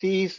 30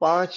5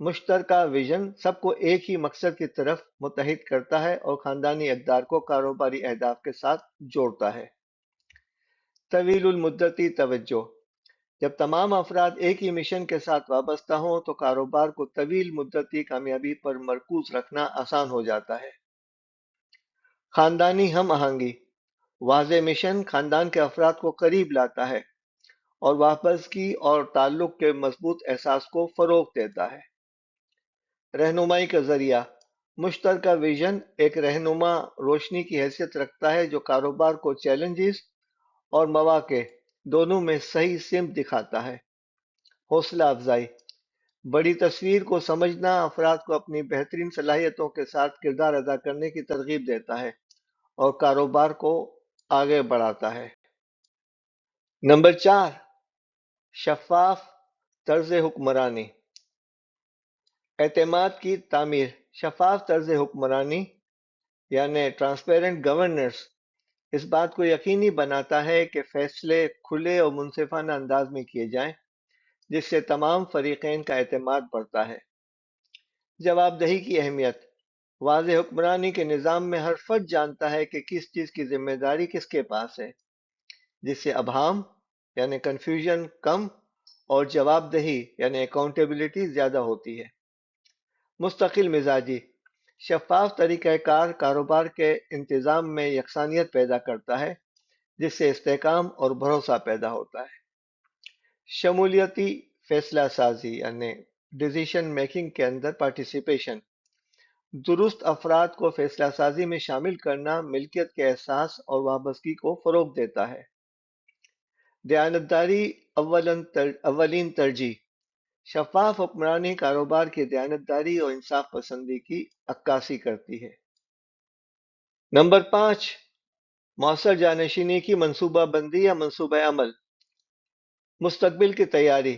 مشترکہ ویژن سب کو ایک ہی مقصد کی طرف متحد کرتا ہے اور خاندانی اقدار کو کاروباری اہداف کے ساتھ جوڑتا ہے۔ طویل المدتی توجہ: جب تمام افراد ایک ہی مشن کے ساتھ وابستہ ہوں تو کاروبار کو طویل مدتی کامیابی پر مرکوز رکھنا آسان ہو جاتا ہے۔ خاندانی ہم آہنگی: واضح مشن خاندان کے افراد کو قریب لاتا ہے اور وابستگی اور تعلق کے مضبوط احساس کو فروغ دیتا ہے۔ رہنمائی کا ذریعہ: مشترکہ ویژن ایک رہنما روشنی کی حیثیت رکھتا ہے جو کاروبار کو چیلنجز اور مواقع دونوں میں صحیح سمت دکھاتا ہے۔ حوصلہ افزائی: بڑی تصویر کو سمجھنا افراد کو اپنی بہترین صلاحیتوں کے ساتھ کردار ادا کرنے کی ترغیب دیتا ہے اور کاروبار کو آگے بڑھاتا ہے۔ نمبر 4، شفاف طرز حکمرانی، اعتماد کی تعمیر۔ شفاف طرز حکمرانی یعنی ٹرانسپیرنٹ گورننس اس بات کو یقینی بناتا ہے کہ فیصلے کھلے اور منصفانہ انداز میں کیے جائیں جس سے تمام فریقین کا اعتماد بڑھتا ہے۔ جواب دہی کی اہمیت: واضح حکمرانی کے نظام میں ہر فرد جانتا ہے کہ کس چیز کی ذمہ داری کس کے پاس ہے، جس سے ابہام یعنی کنفیوژن کم اور جواب دہی یعنی اکاؤنٹیبلٹی زیادہ ہوتی ہے۔ مستقل مزاجی: شفاف طریقہ کار کاروبار کے انتظام میں یکسانیت پیدا کرتا ہے جس سے استحکام اور بھروسہ پیدا ہوتا ہے۔ شمولیتی فیصلہ سازی یعنی ڈیسیشن میکنگ کے اندر پارٹیسپیشن، درست افراد کو فیصلہ سازی میں شامل کرنا ملکیت کے احساس اور وابستگی کو فروغ دیتا ہے۔ دیانتداری اولین ترجیح: شفاف حکمرانی کاروبار کی دیانتداری اور انصاف پسندی کی عکاسی کرتی ہے۔ نمبر 5، مؤثر جانشینی کی منصوبہ بندی یا منصوبہ عمل، مستقبل کی تیاری۔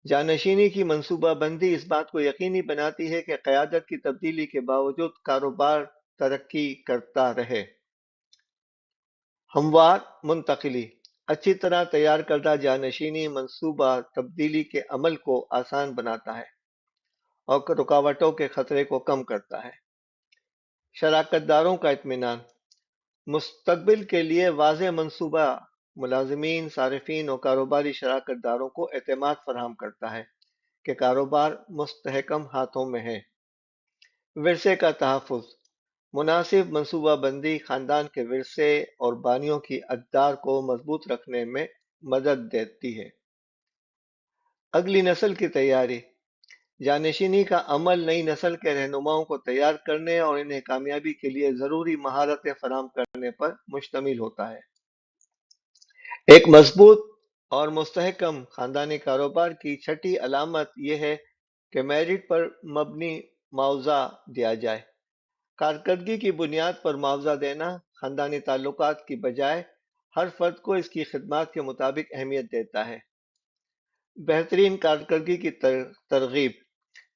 جانشینی کی منصوبہ بندی اس بات کو یقینی بناتی ہے کہ قیادت کی تبدیلی کے باوجود کاروبار ترقی کرتا رہے۔ ہموار منتقلی: اچھی طرح تیار کردہ جانشینی منصوبہ تبدیلی کے عمل کو آسان بناتا ہے اور رکاوٹوں کے خطرے کو کم کرتا ہے۔ شراکت داروں کا اطمینان: مستقبل کے لیے واضح منصوبہ ملازمین، صارفین اور کاروباری شراکت داروں کو اعتماد فراہم کرتا ہے کہ کاروبار مستحکم ہاتھوں میں ہے۔ ورثے کا تحفظ: مناسب منصوبہ بندی خاندان کے ورثے اور بانیوں کی اقدار کو مضبوط رکھنے میں مدد دیتی ہے۔ اگلی نسل کی تیاری: جانشینی کا عمل نئی نسل کے رہنماؤں کو تیار کرنے اور انہیں کامیابی کے لیے ضروری مہارتیں فراہم کرنے پر مشتمل ہوتا ہے۔ ایک مضبوط اور مستحکم خاندانی کاروبار کی چھٹی علامت یہ ہے کہ میرٹ پر مبنی معاوضہ دیا جائے۔ کارکردگی کی بنیاد پر معاوضہ دینا خاندانی تعلقات کی بجائے ہر فرد کو اس کی خدمات کے مطابق اہمیت دیتا ہے۔ بہترین کارکردگی کی ترغیب: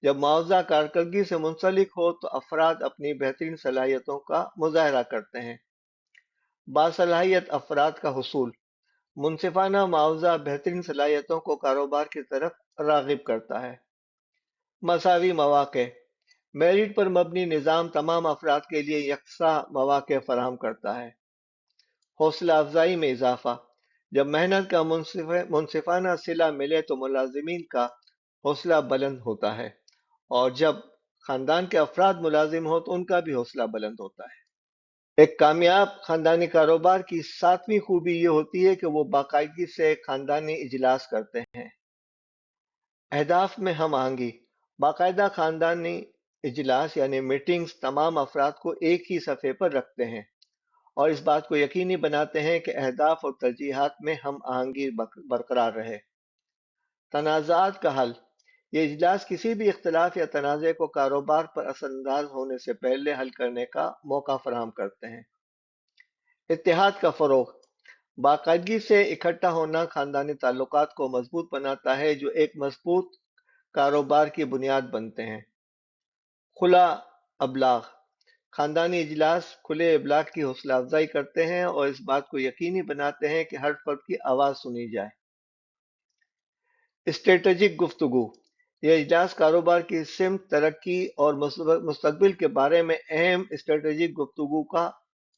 جب معاوضہ کارکردگی سے منسلک ہو تو افراد اپنی بہترین صلاحیتوں کا مظاہرہ کرتے ہیں۔ باصلاحیت افراد کا حصول: منصفانہ معاوضہ بہترین صلاحیتوں کو کاروبار کی طرف راغب کرتا ہے۔ مساوی مواقع: میرٹ پر مبنی نظام تمام افراد کے لیے یکساں مواقع فراہم کرتا ہے۔ حوصلہ افزائی میں اضافہ: جب محنت کا منصفانہ صلہ ملے تو ملازمین کا حوصلہ بلند ہوتا ہے اور جب خاندان کے افراد ملازم ہوں تو ان کا بھی حوصلہ بلند ہوتا ہے۔ ایک کامیاب خاندانی کاروبار کی 7ویں خوبی یہ ہوتی ہے کہ وہ باقاعدگی سے خاندانی اجلاس کرتے ہیں۔ اہداف میں ہم آہنگی: باقاعدہ خاندانی اجلاس یعنی میٹنگز تمام افراد کو ایک ہی صفحے پر رکھتے ہیں اور اس بات کو یقینی بناتے ہیں کہ اہداف اور ترجیحات میں ہم آہنگی برقرار رہے۔ تنازعات کا حل: یہ اجلاس کسی بھی اختلاف یا تنازع کو کاروبار پر اثر انداز ہونے سے پہلے حل کرنے کا موقع فراہم کرتے ہیں۔ اتحاد کا فروغ: باقاعدگی سے اکٹھا ہونا خاندانی تعلقات کو مضبوط بناتا ہے جو ایک مضبوط کاروبار کی بنیاد بنتے ہیں۔ کھلا ابلاغ: خاندانی اجلاس کھلے ابلاغ کی حوصلہ افزائی کرتے ہیں اور اس بات کو یقینی بناتے ہیں کہ ہر فرد کی آواز سنی جائے۔ اسٹریٹجک گفتگو: یہ اجلاس کاروبار کی سمت، ترقی اور مستقبل کے بارے میں اہم اسٹریٹجک گفتگو کا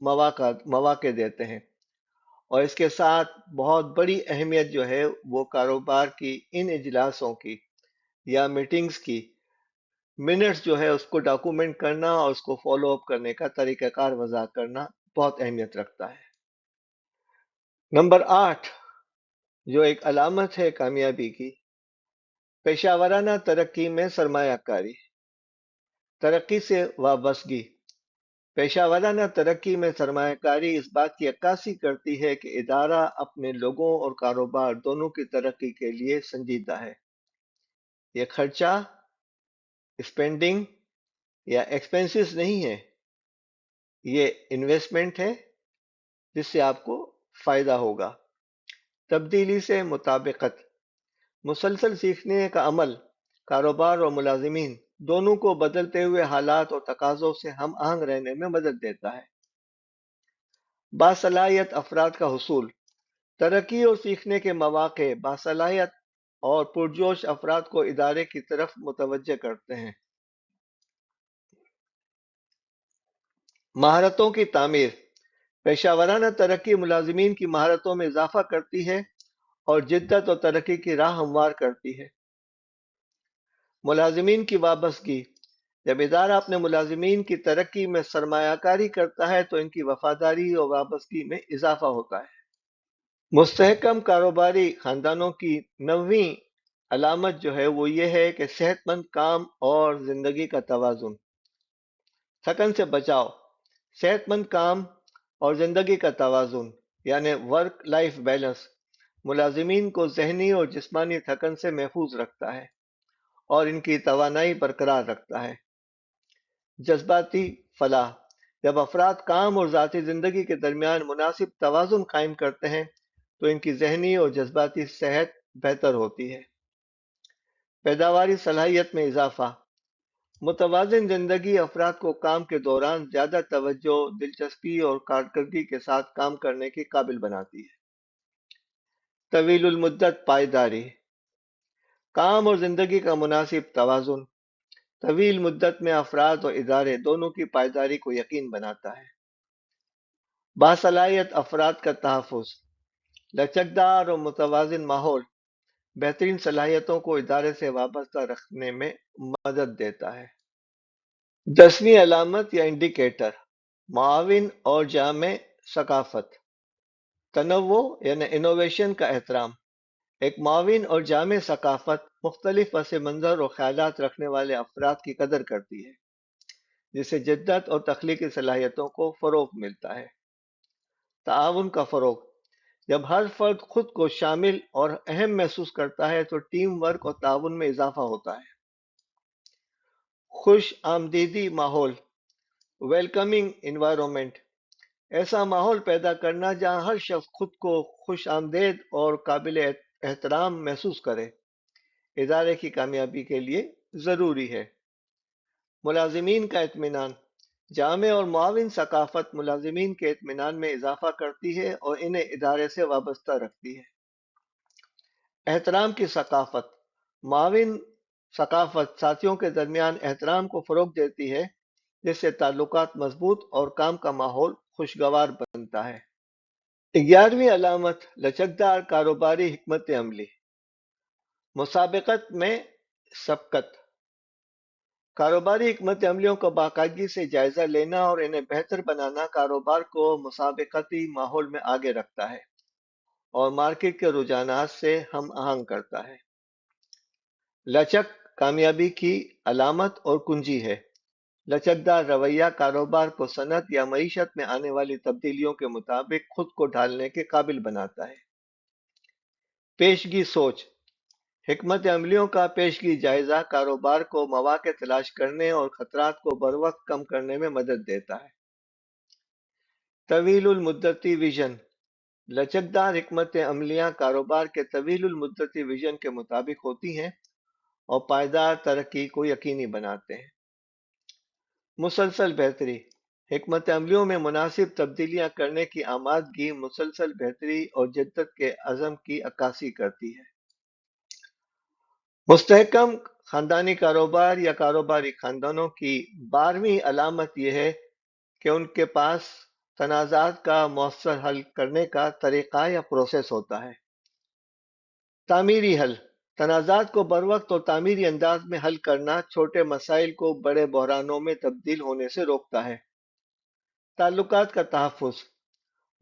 مواقع دیتے ہیں، اور اس کے ساتھ بہت بڑی اہمیت جو ہے وہ کاروبار کی ان اجلاسوں کی یا میٹنگز کی منٹس جو ہے اس کو ڈاکومنٹ کرنا اور اس کو فالو اپ کرنے کا طریقہ کار وضع کرنا بہت اہمیت رکھتا ہے۔ نمبر 8 جو ایک علامت ہے کامیابی کی، پیشہ ورانہ ترقی میں سرمایہ کاری، ترقی سے وابستگی۔ پیشہ ورانہ ترقی میں سرمایہ کاری اس بات کی عکاسی کرتی ہے کہ ادارہ اپنے لوگوں اور کاروبار دونوں کی ترقی کے لیے سنجیدہ ہے۔ یہ خرچہ، اسپینڈنگ یا ایکسپینسز نہیں ہے، یہ انویسٹمنٹ ہے جس سے آپ کو فائدہ ہوگا۔ تبدیلی سے مطابقت، مسلسل سیکھنے کا عمل کاروبار اور ملازمین دونوں کو بدلتے ہوئے حالات اور تقاضوں سے ہم آہنگ رہنے میں مدد دیتا ہے۔ باصلاحیت افراد کا حصول، ترقی اور سیکھنے کے مواقع باصلاحیت اور پرجوش افراد کو ادارے کی طرف متوجہ کرتے ہیں۔ مہارتوں کی تعمیر، پیشہ ورانہ ترقی ملازمین کی مہارتوں میں اضافہ کرتی ہے اور جدت اور ترقی کی راہ ہموار کرتی ہے۔ ملازمین کی وابستگی، جب ادارہ اپنے ملازمین کی ترقی میں سرمایہ کاری کرتا ہے تو ان کی وفاداری اور وابستگی میں اضافہ ہوتا ہے۔ مستحکم کاروباری خاندانوں کی 9ویں علامت جو ہے وہ یہ ہے کہ صحت مند کام اور زندگی کا توازن۔ تھکن سے بچاؤ، صحت مند کام اور زندگی کا توازن یعنی ورک لائف بیلنس ملازمین کو ذہنی اور جسمانی تھکن سے محفوظ رکھتا ہے اور ان کی توانائی برقرار رکھتا ہے۔ جذباتی فلاح، جب افراد کام اور ذاتی زندگی کے درمیان مناسب توازن قائم کرتے ہیں تو ان کی ذہنی اور جذباتی صحت بہتر ہوتی ہے۔ پیداواری صلاحیت میں اضافہ، متوازن زندگی افراد کو کام کے دوران زیادہ توجہ، دلچسپی اور کارکردگی کے ساتھ کام کرنے کے قابل بناتی ہے۔ طویل المدت پائیداری، کام اور زندگی کا مناسب توازن طویل مدت میں افراد اور ادارے دونوں کی پائیداری کو یقین بناتا ہے۔ باصلاحیت افراد کا تحفظ، لچکدار اور متوازن ماحول بہترین صلاحیتوں کو ادارے سے وابستہ رکھنے میں مدد دیتا ہے۔ 10ویں علامت یا انڈیکیٹر، معاون اور جامع ثقافت، تنوع یعنی انوویشن کا احترام۔ ایک معاون اور جامع ثقافت مختلف پس منظر اور خیالات رکھنے والے افراد کی قدر کرتی ہے، جس سے جدت اور تخلیقی صلاحیتوں کو فروغ ملتا ہے۔ تعاون کا فروغ، جب ہر فرد خود کو شامل اور اہم محسوس کرتا ہے تو ٹیم ورک اور تعاون میں اضافہ ہوتا ہے۔ خوش آمدیدی ماحول، ویلکمنگ انوائرمنٹ، ایسا ماحول پیدا کرنا جہاں ہر شخص خود کو خوش آمدید اور قابل احترام محسوس کرے، ادارے کی کامیابی کے لیے ضروری ہے۔ ملازمین کا اطمینان، جامع اور معاون ثقافت ملازمین کے اطمینان میں اضافہ کرتی ہے اور انہیں ادارے سے وابستہ رکھتی ہے۔ احترام کی ثقافت، معاون ثقافت ساتھیوں کے درمیان احترام کو فروغ دیتی ہے، جس سے تعلقات مضبوط اور کام کا ماحول خوشگوار بنتا ہے۔ 11ویں علامت لچکدار کاروباری حکمت عملی، مسابقت میں سبقت، کاروباری حکمت عملیوں کو باقاعدگی سے جائزہ لینا اور انہیں بہتر بنانا کاروبار کو مسابقتی ماحول میں آگے رکھتا ہے اور مارکیٹ کے رجحانات سے ہم آہنگ کرتا ہے۔ لچک کامیابی کی علامت اور کنجی ہے۔ لچکدار رویہ کاروبار کو صنعت یا معیشت میں آنے والی تبدیلیوں کے مطابق خود کو ڈھالنے کے قابل بناتا ہے۔ پیشگی سوچ، حکمت عملیوں کا پیشگی جائزہ کاروبار کو مواقع تلاش کرنے اور خطرات کو بروقت کم کرنے میں مدد دیتا ہے۔ طویل المدتی ویژن، لچکدار حکمت عملیاں کاروبار کے طویل المدتی ویژن کے مطابق ہوتی ہیں اور پائیدار ترقی کو یقینی بناتے ہیں۔ مسلسل بہتری، حکمت عملیوں میں مناسب تبدیلیاں کرنے کی آمادگی مسلسل بہتری اور جدت کے عزم کی عکاسی کرتی ہے۔ مستحکم خاندانی کاروبار یا کاروباری خاندانوں کی 12ویں علامت یہ ہے کہ ان کے پاس تنازعات کا مؤثر حل کرنے کا طریقہ یا پروسیس ہوتا ہے۔ تعمیری حل: تنازعات کو بروقت اور تعمیری انداز میں حل کرنا چھوٹے مسائل کو بڑے بحرانوں میں تبدیل ہونے سے روکتا ہے۔ تعلقات کا تحفظ: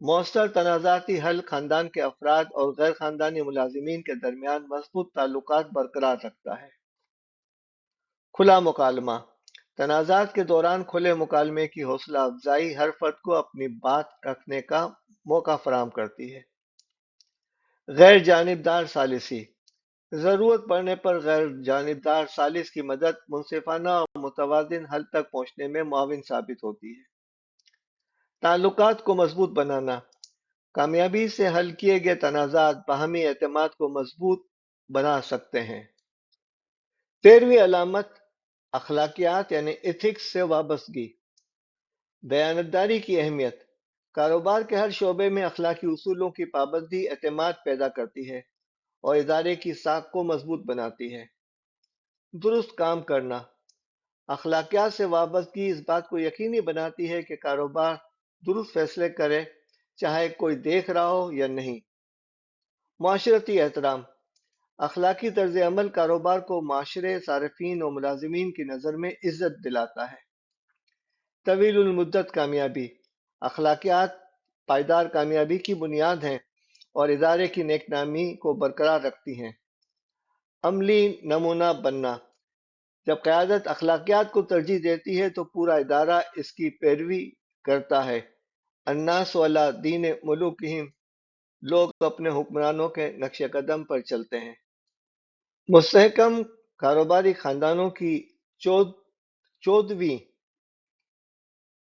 مؤثر تنازعاتی حل خاندان کے افراد اور غیر خاندانی ملازمین کے درمیان مضبوط تعلقات برقرار رکھتا ہے۔ کھلا مکالمہ: تنازعات کے دوران کھلے مکالمے کی حوصلہ افزائی ہر فرد کو اپنی بات رکھنے کا موقع فراہم کرتی ہے۔ غیر جانبدار ثالثی: ضرورت پڑنے پر غیر جانبدار ثالث کی مدد منصفانہ اور متوازن حل تک پہنچنے میں معاون ثابت ہوتی ہے۔ تعلقات کو مضبوط بنانا: کامیابی سے حل کیے گئے تنازعات باہمی اعتماد کو مضبوط بنا سکتے ہیں۔ 13ویں علامت اخلاقیات یعنی ایتھکس سے وابستگی۔ دیانتداری کی اہمیت: کاروبار کے ہر شعبے میں اخلاقی اصولوں کی پابندی اعتماد پیدا کرتی ہے اور ادارے کی ساکھ کو مضبوط بناتی ہے۔ درست کام کرنا: اخلاقیات سے وابستگی اس بات کو یقینی بناتی ہے کہ کاروبار درست فیصلے کرے چاہے کوئی دیکھ رہا ہو یا نہیں۔ معاشرتی احترام: اخلاقی طرز عمل کاروبار کو معاشرے، صارفین اور ملازمین کی نظر میں عزت دلاتا ہے۔ طویل المدت کامیابی: اخلاقیات پائیدار کامیابی کی بنیاد ہیں اور ادارے کی نیک نامی کو برقرار رکھتی ہیں۔ عملی نمونہ بننا: جب قیادت اخلاقیات کو ترجیح دیتی ہے تو پورا ادارہ اس کی پیروی کرتا ہے۔ الناس علی دین ملوکہم: لوگ اپنے حکمرانوں کے نقش قدم پر چلتے ہیں۔ مستحکم کاروباری خاندانوں کی 14ویں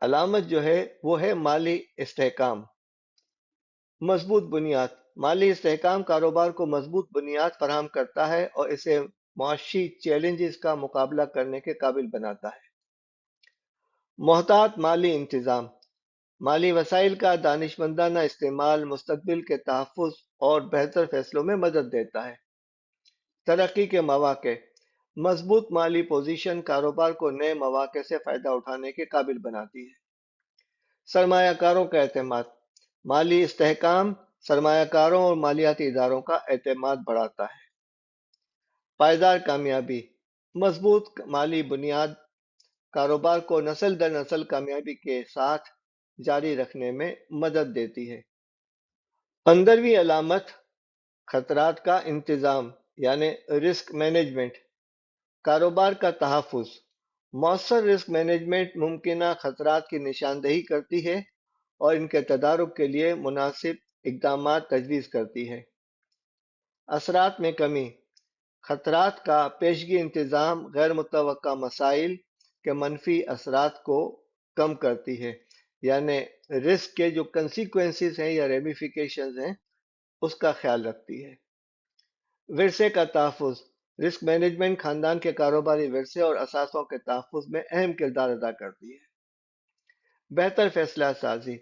علامت جو ہے وہ ہے مالی استحکام۔ مضبوط بنیاد: مالی استحکام کاروبار کو مضبوط بنیاد فراہم کرتا ہے اور اسے معاشی چیلنجز کا مقابلہ کرنے کے قابل بناتا ہے۔ محتاط مالی انتظام: مالی وسائل کا دانشمندانہ استعمال مستقبل کے تحفظ اور بہتر فیصلوں میں مدد دیتا ہے۔ ترقی کے مواقع: مضبوط مالی پوزیشن کاروبار کو نئے مواقع سے فائدہ اٹھانے کے قابل بناتی ہے۔ سرمایہ کاروں کا اعتماد: مالی استحکام سرمایہ کاروں اور مالیاتی اداروں کا اعتماد بڑھاتا ہے۔ پائیدار کامیابی: مضبوط مالی بنیاد کاروبار کو نسل در نسل کامیابی کے ساتھ جاری رکھنے میں مدد دیتی ہے۔ 15ویں علامت خطرات کا انتظام یعنی رسک مینجمنٹ، کاروبار کا تحفظ۔ مؤثر رسک مینجمنٹ ممکنہ خطرات کی نشاندہی کرتی ہے اور ان کے تدارک کے لیے مناسب اقدامات تجویز کرتی ہے۔ اثرات میں کمی: خطرات کا پیشگی انتظام غیر متوقع مسائل کے منفی اثرات کو کم کرتی ہے، یعنی رسک کے جو کنسیکوینسز ہیں یا ریمیفیکیشنز ہیں اس کا خیال رکھتی ہے۔ ورثے کا تحفظ: رسک مینجمنٹ خاندان کے کاروباری ورثے اور اثاثوں کے تحفظ میں اہم کردار ادا کرتی ہے۔ بہتر فیصلہ سازی: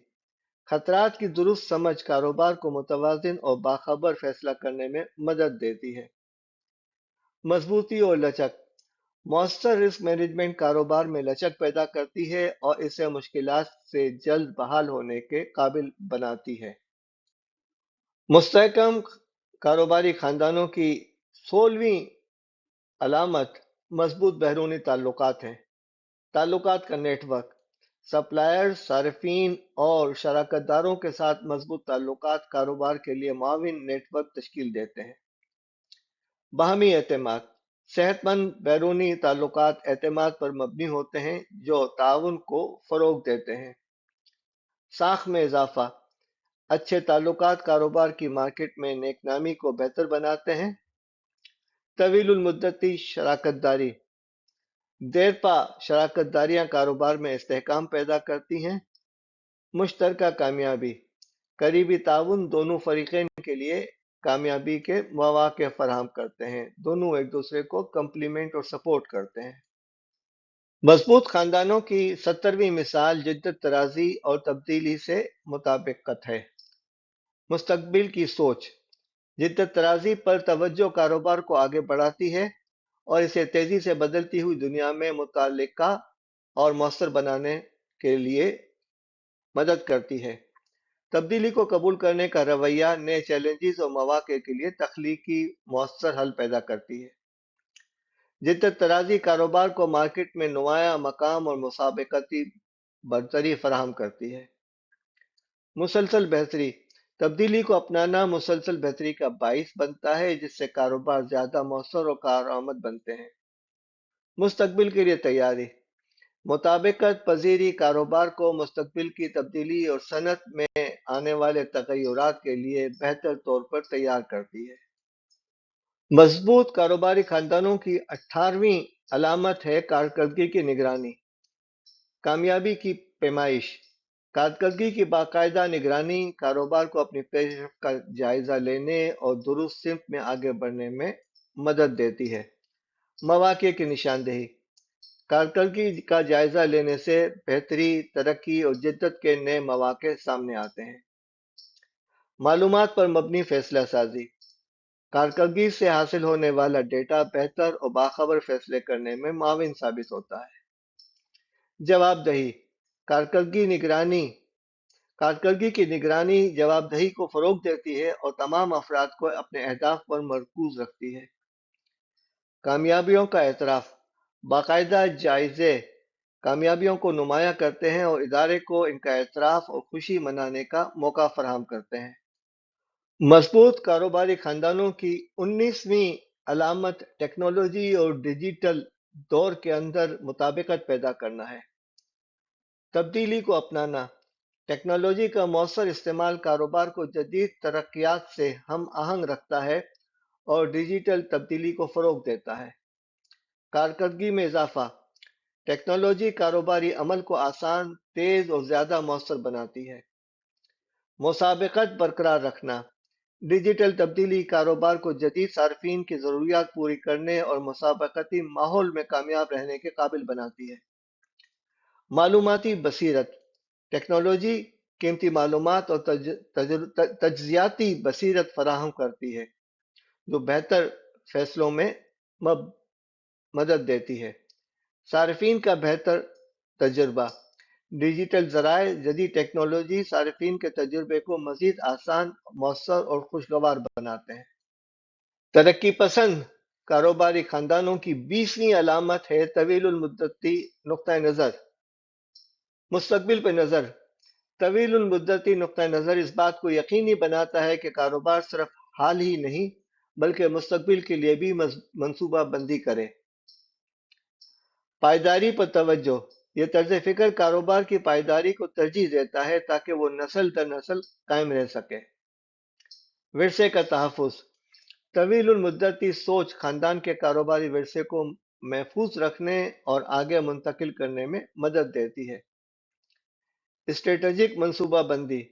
خطرات کی درست سمجھ کاروبار کو متوازن اور باخبر فیصلہ کرنے میں مدد دیتی ہے۔ مضبوطی اور لچک: مؤثر رسک مینجمنٹ کاروبار میں لچک پیدا کرتی ہے اور اسے مشکلات سے جلد بحال ہونے کے قابل بناتی ہے۔ مستحکم کاروباری خاندانوں کی 16ویں علامت مضبوط بیرونی تعلقات ہیں۔ تعلقات کا نیٹ ورک: سپلائرز، صارفین اور شراکت داروں کے ساتھ مضبوط تعلقات کاروبار کے لیے معاون نیٹ ورک تشکیل دیتے ہیں۔ باہمی اعتماد: صحت مند بیرونی تعلقات اعتماد پر مبنی ہوتے ہیں جو تعاون کو فروغ دیتے ہیں۔ ساکھ میں اضافہ: اچھے تعلقات کاروبار کی مارکیٹ میں نیک نامی کو بہتر بناتے ہیں۔ طویل المدتی شراکت داری: دیرپا شراکت داریاں کاروبار میں استحکام پیدا کرتی ہیں۔ مشترکہ کامیابی: قریبی تعاون دونوں فریقین کے لیے کامیابی کے مواقع فراہم کرتے ہیں، دونوں ایک دوسرے کو کمپلیمنٹ اور سپورٹ کرتے ہیں۔ مضبوط خاندانوں کی 17ویں مثال جدت طرازی اور تبدیلی سے مطابقت ہے۔ مستقبل کی سوچ: جدت طرازی پر توجہ کاروبار کو آگے بڑھاتی ہے اور اسے تیزی سے بدلتی ہوئی دنیا میں متعلقہ اور مؤثر بنانے کے لیے مدد کرتی ہے۔ تبدیلی کو قبول کرنے کا رویہ نئے چیلنجز اور مواقع کے لیے تخلیقی مؤثر حل پیدا کرتی ہے۔ جدت طرازی کاروبار کو مارکیٹ میں نمایاں مقام اور مسابقتی برتری فراہم کرتی ہے۔ مسلسل بہتری تبدیلی کو اپنانا مسلسل بہتری کا باعث بنتا ہے، جس سے کاروبار زیادہ مؤثر اور کارآمد بنتے ہیں۔ مستقبل کے لیے تیاری مطابقت پذیری کاروبار کو مستقبل کی تبدیلی اور صنعت میں آنے والے تغیرات کے لیے بہتر طور پر تیار کرتی ہے۔ مضبوط کاروباری خاندانوں کی 18ویں علامت ہے کارکردگی کی نگرانی۔ کامیابی کی پیمائش کارکردگی کی باقاعدہ نگرانی کاروبار کو اپنی پیش رفت کا جائزہ لینے اور درست سمت میں آگے بڑھنے میں مدد دیتی ہے۔ مواقع کی نشاندہی کارکردگی کا جائزہ لینے سے بہتری، ترقی اور جدت کے نئے مواقع سامنے آتے ہیں۔ معلومات پر مبنی فیصلہ سازی کارکردگی سے حاصل ہونے والا ڈیٹا بہتر اور باخبر فیصلے کرنے میں معاون ثابت ہوتا ہے۔ جواب دہی کارکردگی کی نگرانی جواب دہی کو فروغ دیتی ہے اور تمام افراد کو اپنے اہداف پر مرکوز رکھتی ہے۔ کامیابیوں کا اعتراف باقاعدہ جائزے کامیابیوں کو نمایاں کرتے ہیں اور ادارے کو ان کا اعتراف اور خوشی منانے کا موقع فراہم کرتے ہیں۔ مضبوط کاروباری خاندانوں کی 19ویں علامت ٹیکنالوجی اور ڈیجیٹل دور کے اندر مطابقت پیدا کرنا ہے۔ تبدیلی کو اپنانا ٹیکنالوجی کا مؤثر استعمال کاروبار کو جدید ترقیات سے ہم آہنگ رکھتا ہے اور ڈیجیٹل تبدیلی کو فروغ دیتا ہے۔ کارکردگی میں اضافہ ٹیکنالوجی کاروباری عمل کو آسان، تیز اور زیادہ مؤثر بناتی ہے۔ مسابقت برقرار رکھنا ڈیجیٹل تبدیلی کاروبار کو جدید صارفین کی ضروریات پوری کرنے اور مسابقتی ماحول میں کامیاب رہنے کے قابل بناتی ہے۔ معلوماتی بصیرت ٹیکنالوجی قیمتی معلومات اور تجزیاتی بصیرت فراہم کرتی ہے، جو بہتر فیصلوں میں مدد دیتی ہے۔ صارفین کا بہتر تجربہ ڈیجیٹل ذرائع جدید ٹیکنالوجی صارفین کے تجربے کو مزید آسان، مؤثر اور خوشگوار بناتے ہیں۔ ترقی پسند کاروباری خاندانوں کی 20ویں علامت ہے طویل المدتی نقطہ نظر۔ مستقبل پہ نظر طویل المدتی نقطہ نظر اس بات کو یقینی بناتا ہے کہ کاروبار صرف حال ہی نہیں بلکہ مستقبل کے لیے بھی منصوبہ بندی کرے۔ پائیداری پر توجہ یہ طرز فکر کاروبار کی پائیداری کو ترجیح دیتا ہے تاکہ وہ نسل در نسل قائم رہ سکے۔ ورثے کا تحفظ طویل المدتی سوچ خاندان کے کاروباری ورثے کو محفوظ رکھنے اور آگے منتقل کرنے میں مدد دیتی ہے۔ اسٹریٹجک منصوبہ بندی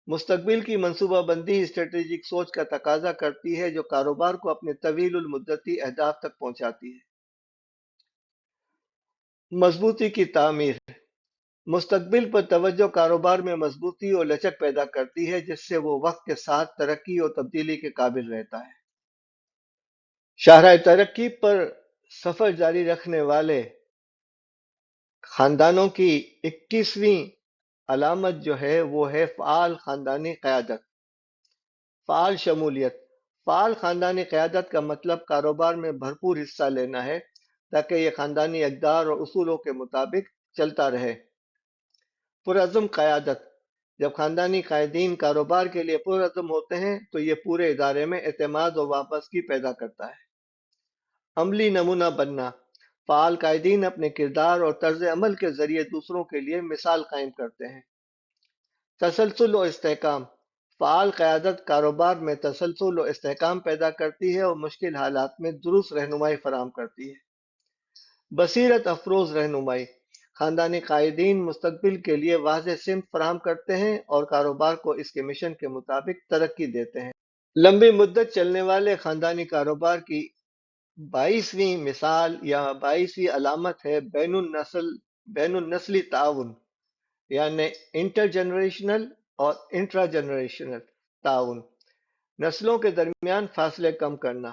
مستقبل کی منصوبہ بندی اسٹریٹجک سوچ کا تقاضا کرتی ہے جو کاروبار کو اپنے طویل المدتی اہداف تک پہنچاتی ہے۔ مضبوطی کی تعمیر مستقبل پر توجہ کاروبار میں مضبوطی اور لچک پیدا کرتی ہے جس سے وہ وقت کے ساتھ ترقی اور تبدیلی کے قابل رہتا ہے۔ شاہراہ ترقی پر سفر جاری رکھنے والے خاندانوں کی 21ویں علامت جو ہے وہ ہے فعال خاندانی قیادت۔ فعال شمولیت فعال خاندانی قیادت کا مطلب کاروبار میں بھرپور حصہ لینا ہے تاکہ یہ خاندانی اقدار اور اصولوں کے مطابق چلتا رہے۔ پرعزم قیادت جب خاندانی قائدین کاروبار کے لیے پرعزم ہوتے ہیں تو یہ پورے ادارے میں اعتماد اور وابستگی پیدا کرتا ہے۔ عملی نمونہ بننا فعال قائدین اپنے کردار اور طرز عمل کے ذریعے دوسروں کے لیے مثال قائم کرتے ہیں۔ تسلسل و استحکام فعال قیادت کاروبار میں تسلسل و استحکام پیدا کرتی ہے اور مشکل حالات میں درست رہنمائی فراہم کرتی ہے۔ بصیرت افروز رہنمائی خاندانی قائدین مستقبل کے لیے واضح سمت فراہم کرتے ہیں اور کاروبار کو اس کے مشن کے مطابق ترقی دیتے ہیں۔ لمبی مدت چلنے والے خاندانی کاروبار کی 22ویں مثال یا 22ویں علامت ہے بین النسلی تعاون، یعنی انٹر جنریشنل اور انٹرا جنریشنل تعاون۔ نسلوں کے درمیان فاصلے کم کرنا